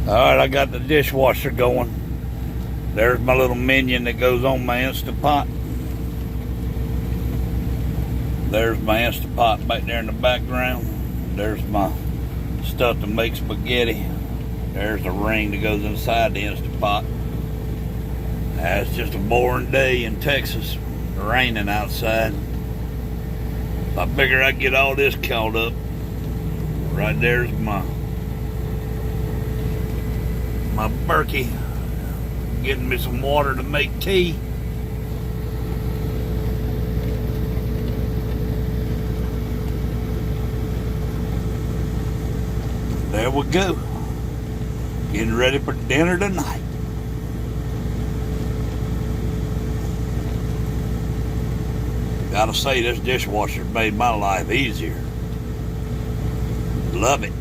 Alright, I got the dishwasher going. There's my little minion that goes on my Instant Pot. There's my Instant Pot back there in the background. There's my stuff to make spaghetti. There's the ring that goes inside the Instant Pot. It's just a boring day in Texas, raining outside. I figure I'd get all this caught up. Right there's my Berkey getting me some water to make tea. There we go. Getting ready for dinner tonight. Gotta say, this dishwasher made my life easier. Love it.